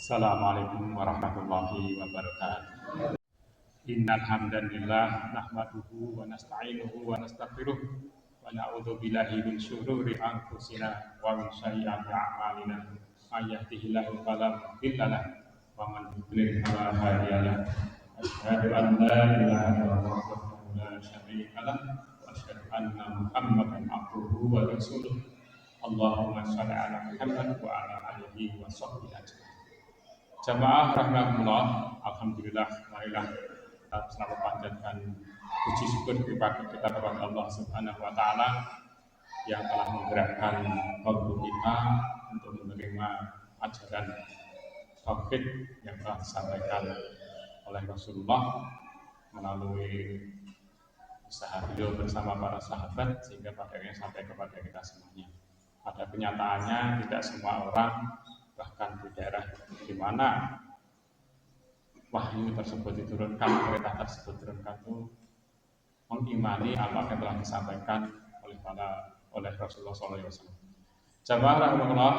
Assalamualaikum warahmatullahi wabarakatuh. Innal hamdalillah nahmaduhu wa nasta'inuhu wa nastaghfiruh wa na'udzu billahi min syururi anfusina wa min sayyiati a'malina. May yahdihillahu fala mudilla lahu wa man yudlil fala hadiya lahu. Asyhadu an la ilaha illallah wahdahu la syarika lahu wa asyhadu anna Muhammadan abduhu wa rasuluh. Allahumma shalli ala Muhammad wa ala alihi wa sahbihi ajma'in. Jamaah rahmatullah, alhamdulillah, marilah kita selalu panjatkan puji syukur kita kepada Allah Subhanahu wa taala yang telah menggerakkan kalbu kita untuk menerima ajaran tauhid yang telah disampaikan oleh Rasulullah melalui usaha beliau bersama para sahabat sehingga pada akhirnya sampai kepada kita semuanya. Pada kenyataannya tidak semua orang bahkan di daerah di mana wahyu tersebut diturunkan, perintah tersebut diturunkan itu mengimani apa yang telah disampaikan oleh Rasulullah SAW. Jamaah rahmatullah,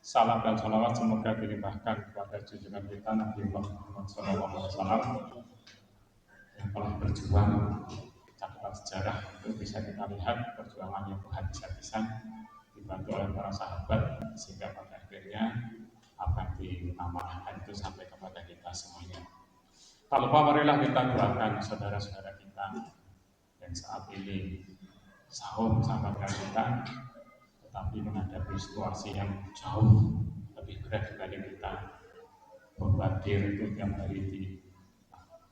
salam dan salawat semoga dilimpahkan kepada junjungan kita Nabi Muhammad SAW yang telah berjuang catatan sejarah itu bisa kita lihat perjuangan yang habis-habisan dibantu oleh para sahabat sehingga pada akhirnya apa yang dinamakan itu sampai kepada kita semuanya. Tak lupa marilah kita doakan saudara-saudara kita yang saat ini sahur bersama dengan kita tetapi menghadapi situasi yang jauh lebih berat dibanding kita. Bombardir itu tiap hari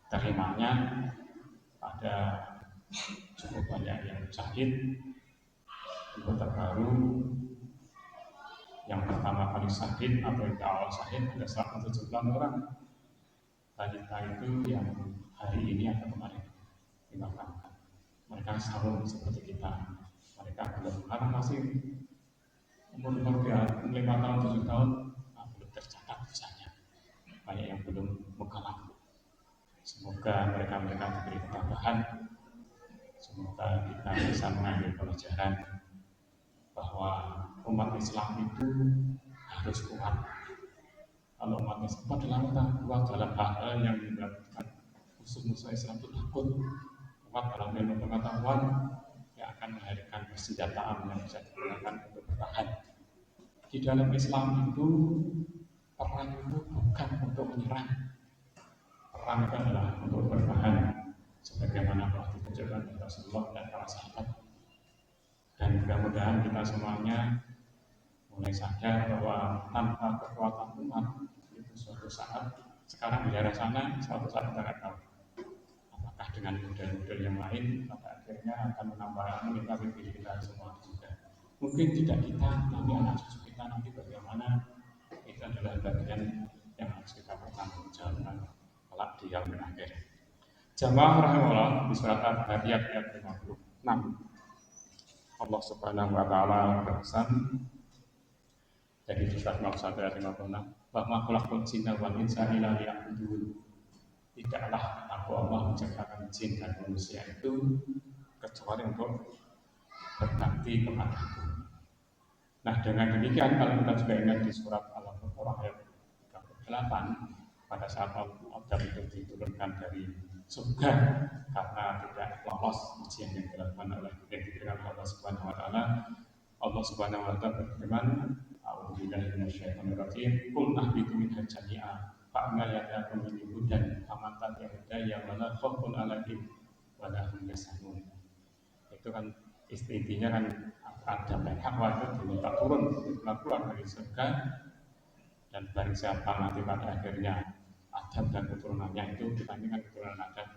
diterimanya, ada cukup banyak yang syahid. Info terbaru yang pertama kali syahid atau yang awal syahid ada 179 orang balita itu yang hari ini atau kemarin dimakamkan. Mereka sahur seperti kita, mereka belum karena masih umur 5 tahun 7 tahun belum tercatat dosanya, banyak yang belum mukallaf. Semoga mereka diberi ketabahan, semoga kita bisa mengambil pelajaran bahwa umat Islam itu harus kuat. Kalau umat Islam adalah kita kuat dalam hal yang menyebabkan musuh-musuh Islam itu takut, kuat dalam ilmu pengetahuan yang akan melahirkan persenjataan yang bisa digunakan untuk bertahan. Di dalam Islam itu perang itu bukan untuk menyerang, perang itu adalah untuk bertahan, sebagaimana telah ditunjukkan oleh Rasulullah dan para sahabat. Dan mudah-mudahan kita semuanya mulai sadar bahwa tanpa kekuatan umat itu suatu saat, sekarang di daerah sana suatu saat kita tidak tahu apakah dengan model-model yang lain pada akhirnya akan meningkatkan diri kita semua juga. Mungkin tidak kita, tapi anak cucu kita nanti bagaimana, itu adalah bagian yang harus kita pertanggungjawabkan kelak di yaumil akhir. Jamaah rahimahullah, di surat Al-Hadiyat ayat 56 Allah Subhanahu wa taala berpesan dari surat 51 ayat 56 bahwa khalaqul jinna wal insa illa liya'budun. Tidaklah aku Allah menciptakan jin dan manusia itu kecuali untuk berbakti kepadaku. Nah, dengan demikian kalau kita juga ingat di surat Al-Baqarah ayat 38 pada saat Adam itu diturunkan dari surga karena tidak lolos ujian yang dilakukan oleh yang diberikan Allah Subhanahu wa taala. Allah Subhanahu wa taala berfirman, "A'udzubillahi minasyaitonir rajim. Qul ahbitu minha jami'a fa'ma ya'lamu min hudan faman tabi'a hudaya wa la khaufun 'alaihim wa la hum yahzanun." Itu kan intinya kan Adam dan Hawa itu diminta turun keluar dari surga, dan barang siapa nanti pada akhirnya Adam dan keturunannya itu dibandingkan keturunan Adam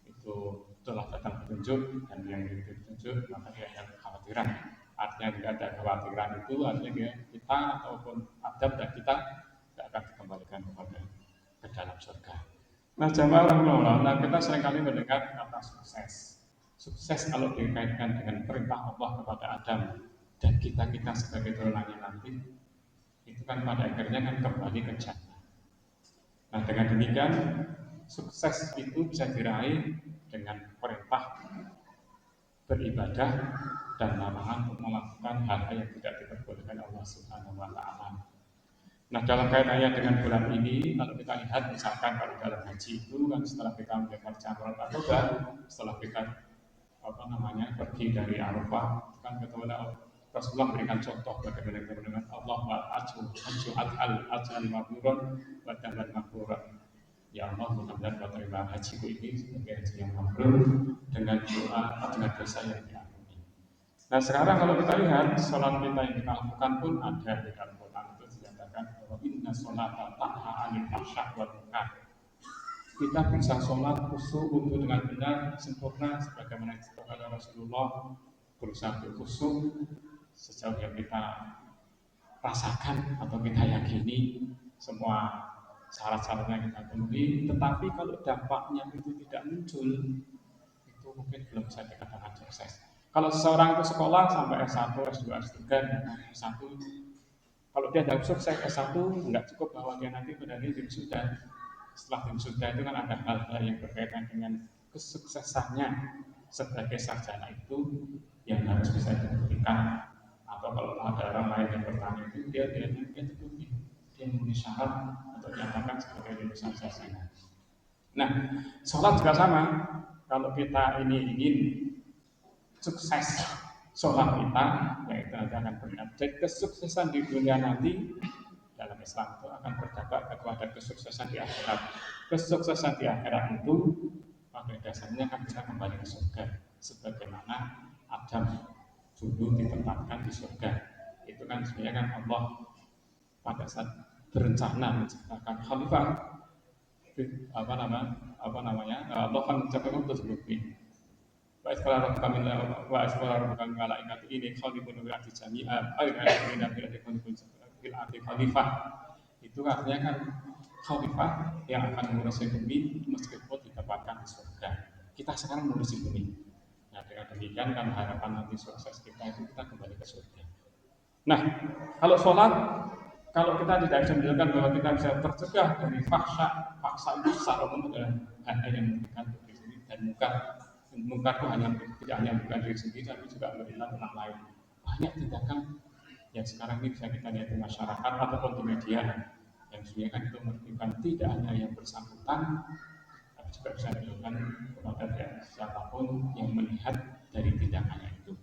itu telah datang petunjuk, dan yang ditunjuk maka dia ada kekhawatiran. Artinya tidak ada kekhawatiran itu artinya kita ataupun Adam dan kita tidak akan dikembalikan ke dalam surga. Nah, jamaah rahimahullah, nah kita seringkali mendengar kata sukses. Sukses kalau dikaitkan dengan perintah Allah kepada Adam dan kita sebagai turunannya nanti, itu kan pada akhirnya kan kembali ke jannah. Nah, dengan demikian sukses itu bisa diraih dengan perintah beribadah dan larangan untuk melakukan hal-hal yang tidak diperbolehkan Allah Subhanahu wa taala. Nah, dalam kaitannya dengan bulan ini, kalau kita lihat misalkan kalau dalam haji itu kan setelah kita melakukan jamrat atau setelah kita pergi dari Arafah, kan kemudian Rasulullah memberikan contoh bagaimana kita dengan Allah wa aju al mabrur wa taman mabrur. Ya Allah, mudah-mudahan kau terima hajiku ini sebagai haji yang mabrur dengan doa dengan dosa yang diampuni. Nah, sekarang kalau kita lihat sholat kita yang kita lakukan pun ada di dalam Quran itu dinyatakan bahwa inna sholata tanha 'anil fahsya' wal munkar. Kita bisa sholat khusyuk untuk dengan benar sempurna sebagaimana disebutkan Rasulullah, berusaha khusyuk sejauh yang kita rasakan atau kita yakini semua syarat-syaratnya kita penuhi. Tetapi kalau dampaknya itu tidak muncul, itu mungkin belum bisa dikatakan sukses. Kalau seseorang itu sekolah sampai S1, S2, S3, S1, kalau dia dalam sukses S1, nggak cukup bahwa dia nanti pada dia sudah. Setelah wisuda itu kan ada hal-hal yang berkaitan dengan kesuksesannya sebagai sarjana itu yang harus bisa dibuktikan. Atau kalau ada orang lain yang bertanya itu dia cukupi, dia memenuhi syarat untuk dinyatakan sebagai lulusan sarjana. Nah, sholat juga sama. Kalau kita ini ingin sukses sholat kita, yaitu akan berarti kesuksesan di dunia nanti. Dalam Islam itu akan berdampak kepada kesuksesan di akhirat. Kesuksesan di akhirat itu pada dasarnya kan kita kembali ke surga, sebagaimana Adam dulu ditempatkan di surga. Itu kan sebenarnya kan Allah pada saat berencana menciptakan khalifah, Allah kan menciptakan tersebut. Wa ikhbaru kami malaikat ini khalifun bil ardi jami'a ay ayat bil ardi khalifah. Itu artinya kan khalifah yang akan mengurusi bumi meskipun ditempatkan di surga. Kita sekarang mengurusi bumi. Nah, dengan demikian kan harapan nanti sukses kita itu kita kembali ke surga. Nah, kalau sholat, kalau kita tidak bisa menunjukkan bahwa kita bisa tercegah dari faksa itu secara umum adalah hal yang memberikan diri sendiri dan mungkar itu tidak hanya bukan diri sendiri tapi juga memberikan orang lain. Banyak tindakan yang sekarang ini bisa kita lihat di masyarakat ataupun di media yang sebenarnya kan itu merugikan tidak hanya yang bersangkutan tapi juga bisa dilakukan kepada siapapun yang melihat dari tindakannya itu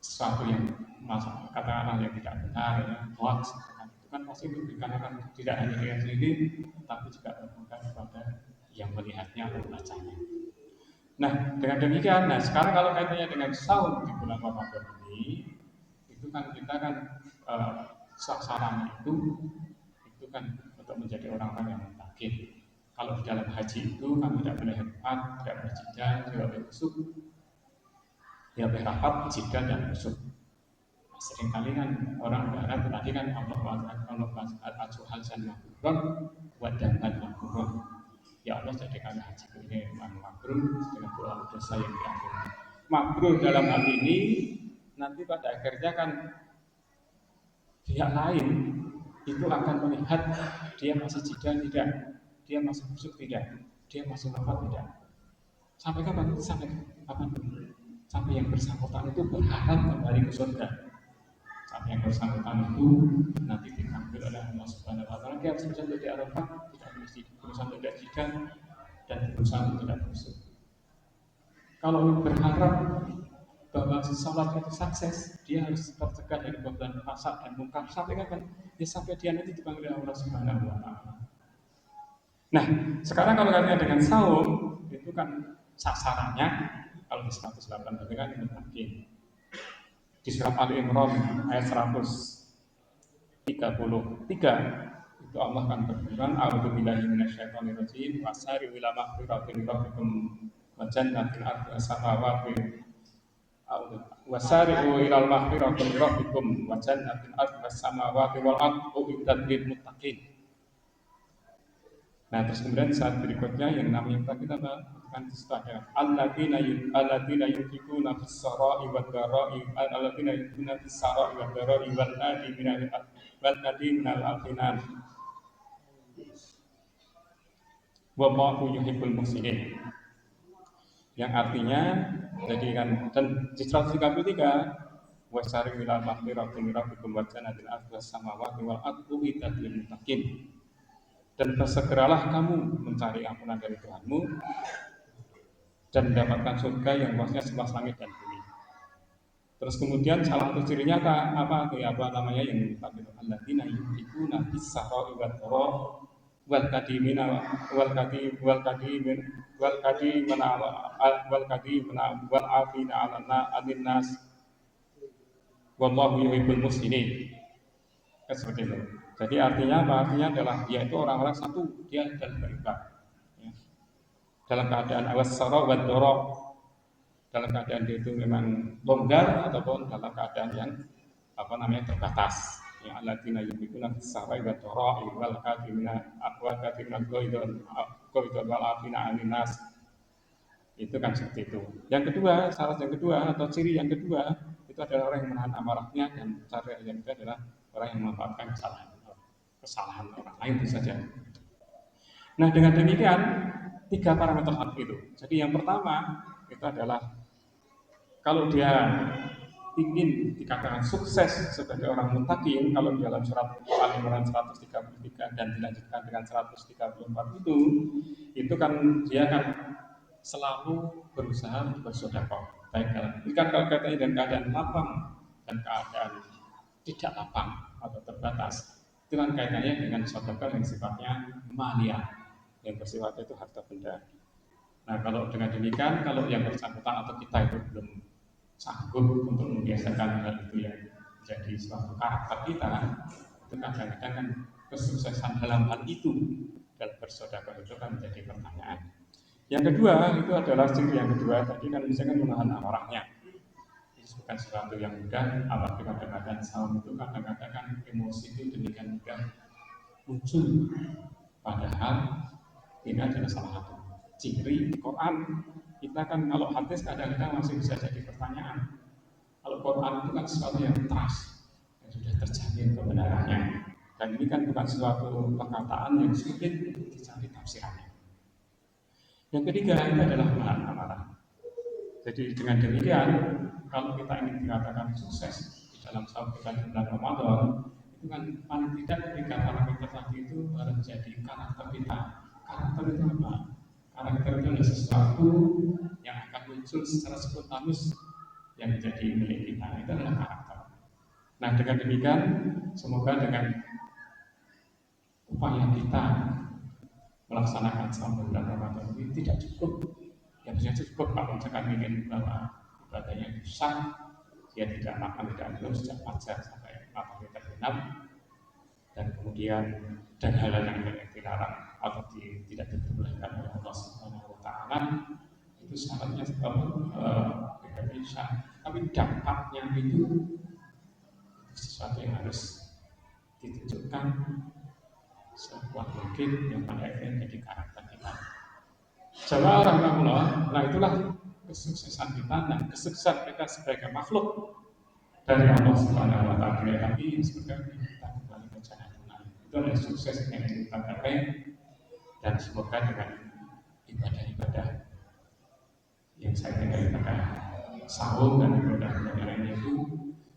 sesuatu yang katakanlah yang tidak benar, ya, hoax, itu kan pasti merugikan akan tidak hanya diri sendiri tapi juga merugikan kepada yang melihatnya atau membacanya. Nah, dengan demikian, sekarang kalau kaitannya dengan saum di bulan Ramadan ini, itu kan kita kan sasarannya itu kan untuk menjadi orang-orang yang muttaqin. Kalau di dalam haji itu kami tidak boleh hebat, tidak boleh jidal, tidak boleh kusuk, ya boleh rapat, jidal dan kusuk. Nah, seringkali kan orang barat tadi kan Allah ajuhal san mabrur wa dan mabrur. Ya Allah jadikan haji ini mabrur dengan doa dosa yang diampuni. Mabrur dalam hal ini nanti pada akhirnya kan pihak lain itu akan melihat dia masih jidal tidak, dia masih busuk tidak, dia masih wafat tidak. Sampai kapan? Sampai yang bersangkutan itu berharap kembali ke surga. Sampai yang bersangkutan itu nanti dipanggil oleh Allah Subhanahu Wa Taala. Dia harus berusaha untuk di Arafah, tidak mesti berusaha untuk tidak jidal dan berusaha untuk tidak busuk. Kalau berharap bahwa sholat itu sukses, dia harus tercegah dari beban fasad dan mungkar sampai kapan? Ya sampai dia nanti dipanggil oleh Allah Subhanahu Wa Taala. Nah, sekarang kalau kaitannya dengan saum itu kan sasarannya kalau di 108 berarti kan muttaqin. Di surat Ali Imran ayat 133 itu Allah kan berfirman a'udzubillahi minasyaitonir rajim wasari'u ila maghfiratin min rabbikum wa jannatin 'arduha as-samawati wasari'u ila maghfiratin min rabbikum wa jannatin 'arduha as-samawati wal ardu uiddat lil muttaqin. Nah, terus kemudian saat berikutnya yang namanya kita kan setelah alladzina yunfiquna fis-sarai wad dharai alladzina yunfiquna fis-sarai wad dharai wal nadi minal afinan wallahu yuhibbul muhsinin. Yang artinya jadi kan dan di 133 wasari ila maghfiratin min rabbikum wa jannatin arduhas samawati wal ardu uiddat lil muttaqin. Dan bersegeralah kamu mencari ampunan dari Tuhanmu dan mendapatkan surga yang luasnya seluas langit dan bumi. Terus kemudian salah satu cirinya apa namanya yang alladzina yunfiquna fis-sarra'i wad-dharra wal kadimina wal kadimin wal afina 'alan nas wallahu yuhibbul muhsinin. Seperti itu. Jadi artinya apa? Artinya adalah yaitu orang-orang satu dia dalam beribadah, ya. Dalam keadaan awas sarra wa dharra, dalam keadaan dia itu memang longgar ataupun dalam keadaan yang terbatas. Ya alladzina yunfiquna fis-sarra'i wa dharra wal kadimina ghaidal wal afina 'anil nas. Itu kan seperti itu. Yang kedua, syarat yang kedua atau ciri yang kedua itu adalah orang yang menahan amarahnya, dan cara yang kedua adalah orang yang memanfaatkan kesalahan orang lain itu saja. Nah, dengan demikian 3 parameter itu. Jadi yang pertama itu adalah kalau dia ingin dikatakan sukses sebagai orang muttaqin, kalau dalam surat Al-Imran 133 dan dilanjutkan dengan 134 itu kan dia kan selalu berusaha untuk bersedekah, baik dalam keadaan lapang dan keadaan tidak lapang atau terbatas. Itu kan kaitannya dengan sedekah yang sifatnya maliyah, yang bersifat itu harta benda. Nah, kalau dengan demikian, kalau yang bersangkutan atau kita itu belum sanggup untuk membiasakan hal itu yang menjadi suatu karakter kita, itu kadang-kadang kan kesuksesan dalam hal itu dalam bersedekah itu kan menjadi pertanyaan. Yang kedua itu adalah ciri yang kedua tadi kan misalkan menahan amarahnya. Itu bukan sesuatu yang mudah, apalagi kadang-kadang saum itu kadang-kadang kan emosi itu demikian mudah muncul. Padahal ini adalah salah satu ciri Quran. Kita kan kalau hadis kadang-kadang masih bisa jadi pertanyaan. Kalau Quran itu kan sesuatu yang trust, yang sudah terjamin kebenarannya. Dan ini kan bukan suatu perkataan yang sulit dicari tafsirannya. Yang ketiga itu adalah menahan amarah. Jadi dengan demikian, kalau kita ingin dikatakan sukses di dalam saum kita di bulan Ramadan, itu kan paling tidak 3 parameter tadi itu harus menjadi karakter kita. Karakter itu apa? Karakter itu adalah sesuatu yang akan muncul secara spontanus yang menjadi milik kita. Itu adalah karakter. Nah, dengan demikian, semoga dengan upaya kita melaksanakan saum bulan Ramadan ini tidak cukup. Yang bisa cukup kalau misalkan ingin bahwa ibadahnya susah, dia tidak makan, tidak minum sejak fajar sampai matahari terbenam, dan kemudian dan hal-hal yang dilarang atau tidak diperbolehkan oleh Allah Subhanahu Wa Taala, itu syaratnya tidak bisa. Tapi dampaknya itu sesuatu yang harus ditunjukkan sekuat mungkin yang pada akhirnya jadi karakter kita. Jamaah rahmatullah, nah itulah kesuksesan kita dan kesuksesan kita sebagai makhluk dari Allah Subhanahu Wa Taala. Tapi sebenarnya kita kembali ke jalan benar. Itu adalah sukses yang kita capai, dan semoga dengan ibadah-ibadah yang saya tinggal pada sahur dan ibadah-ibadah lainnya itu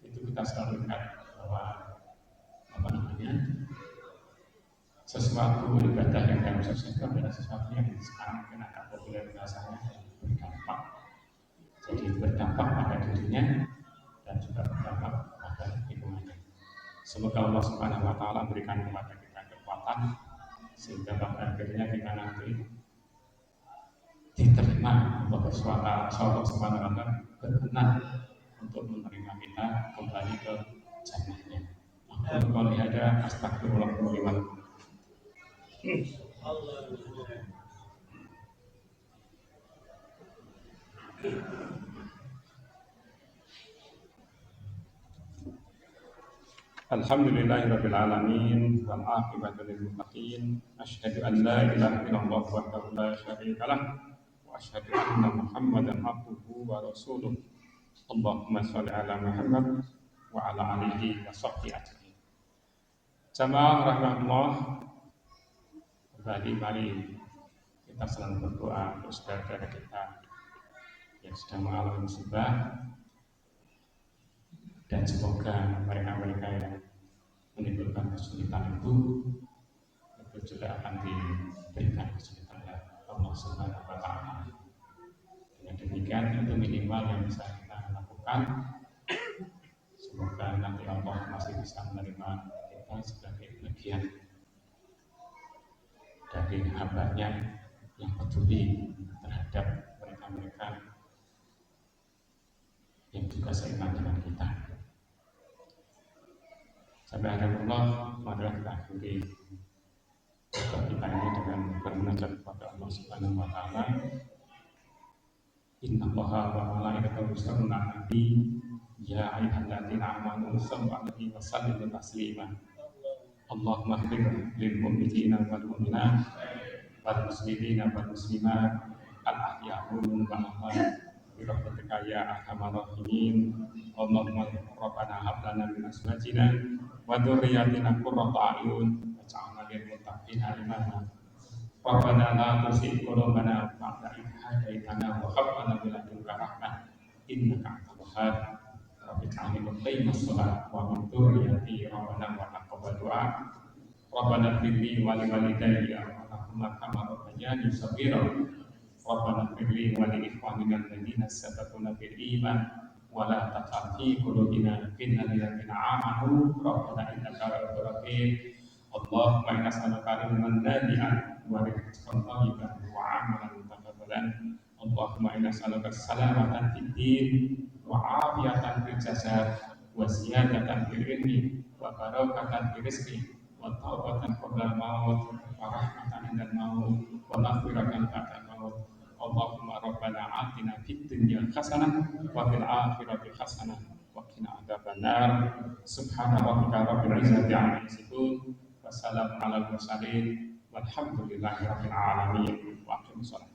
kita selalu ingat bahwa sesuatu ibadah yang dalam sukses itu adalah sesuatu yang sekarang mungkin agak populer rasanya berdampak. Jadi berdampak pada dirinya dan juga berdampak pada lingkungannya. Semoga Allah Subhanahu Wa Taala berikan kepada kita kekuatan sehingga pada akhirnya kita nanti diterima Allah Subhanahu Wa Taala berkenan untuk menerima kita kembali ke jannahnya. Kalau ada astagfirullahaladzim. Alhamdulillahirabbil alamin wal aqibatu lil muttaqin. Asyhadu an la ilaha illallah wahdahu la syarika lah wa asyhadu anna Muhammadan abduhu wa rasuluh. Allahumma shalli ala Muhammad wa ala alihi wa sahbihi ajmain. Jamaah rahmatullah, mari kita selalu berdoa untuk saudara-saudara kita yang sedang mengalami musibah, Dan semoga mereka-mereka yang menimbulkan kesulitan itu juga akan diberikan kesulitan oleh Allah Subhanahu wa Ta'ala. Dengan demikian itu minimal yang bisa kita lakukan. Semoga nanti Allah masih bisa menerima kita sebagai bagian dari hamba-Nya yang peduli terhadap mereka-mereka yang juga seiman dengan kita. Sampai akhir Allah, marilah kita akhiri kita ini dengan bermunajat kepada Allah Subhanahu wa Ta'ala. Inna Allaha wa malaikatahu yusholluna 'alan nabi ya ayyuhalladzina amanu shallu 'alaihi wa sallimu taslima. Allahumma ighfir lil mu'minina wal mu'minat wal muslimina wal muslimat al ahya'i minhum wal amwat bi rahmatika ya arhamar rahimin. Allahumma rabbana hab lana min azwajina wa dhurriyyatina qurrata a'yun waj'alna lil muttaqina imama. Rabbana la tuzigh qulubana ba'da idh hadaytana wa hab lana min ladunka rahmah innaka antal wahhab. Rabbij'alni muqimas shalah wa min dhurriyyati rabbana wa taqabbal du'a. Rabbana ighfirli wa li walidayya warhamhuma kama rabbayani shaghira. Rabbana ighfirli wa li ikhwanina alladziina sabaquna bil iman wa la taj'al fi qulubina ghillan lil ladzina amanu rabbana innaka ra'ufur rahim. Allahumma inna nas'aluka ilman nafi'an wa rizqan thayyiban wa 'amalan mutakabbalan. Allahumma inna nas'aluka salamatan fid din wa 'afiyatan fil jasad wa ziyadatan fil ilmi wa barakatan fil rizqi wa taubatan qabla al-maut wa rahmatan indal maut wa maghfiratan ba'da al-maut. Allahumma rabbana atina fid dunya hasanah wa fil akhirati hasanah wa qina adzabannar. Subhana rabbika rabbil izzati 'amma yasifun. Wassalamu ala mursalin walhamdulillahi rabbil alamin. Wa aqimus shalah.